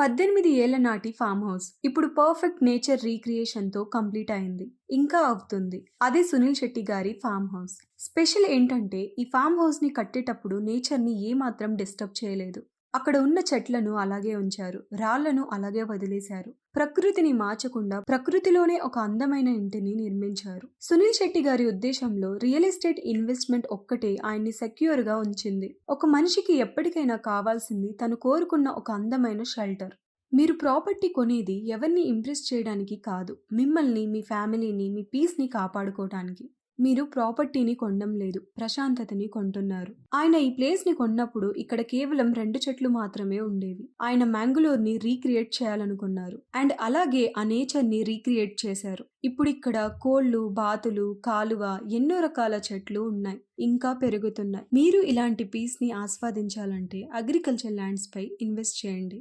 18 ఏళ్ల నాటి farm house ఇప్పుడు పర్ఫెక్ట్ నేచర్ రీక్రియేషన్‌తో కంప్లీట్ అయింది. ఇంకా అవుతుంది. అదే సునీల్ శెట్టి గారి ఫామ్ హౌస్. స్పెషల్ ఏంటంటే ఈ ఫామ్ హౌస్‌ని కట్టేటప్పుడు నేచర్‌ని ఏమాత్రం డిస్టర్బ్ చేయలేదు. అక్కడ ఉన్న చెట్లను అలాగే ఉంచారు. రాళ్లను అలాగే వదిలేశారు. ప్రకృతిని మార్చకుండా ప్రకృతిలోనే ఒక అందమైన ఇంటిని నిర్మించారు. సునీల్ శెట్టి గారి ఉద్దేశంలో రియల్ ఎస్టేట్ ఇన్వెస్ట్‌మెంట్ ఒక్కటే ఆయన్ని సెక్యూర్‌గా ఉంచింది. ఒక మనిషికి ఎప్పటికైనా కావాల్సింది తను కోరుకున్న ఒక అందమైన షెల్టర్. మీరు ప్రాపర్టీ కొనేది ఎవరిని ఇంప్రెస్ చేయడానికి కాదు. మిమ్మల్ని, మీ ఫ్యామిలీని, మీ పీస్‌ని కాపాడుకోవటానికి. మీరు ప్రాపర్టీని కొనడం లేదు. ప్రశాంతతని కొంటున్నారు. ఆయన ఈ ప్లేస్‌ని కొన్నప్పుడు ఇక్కడ కేవలం 2 చెట్లు మాత్రమే ఉండేవి. ఆయన మ్యాంగలోర్‌ని రీక్రియేట్ చేయాలనుకున్నారు. అండ్ అలాగే ఆ నేచర్‌ని రీక్రియేట్ చేశారు. ఇప్పుడిక్కడ కోళ్లు, బాతులు, కాలువ ఎన్నో రకాల చెట్లు ఉన్నాయి. ఇంకా పెరుగుతున్నాయి. మీరు ఇలాంటి పీస్‌ని ఆస్వాదించాలంటే అగ్రికల్చర్ ల్యాండ్స్‌పై ఇన్వెస్ట్ చేయండి.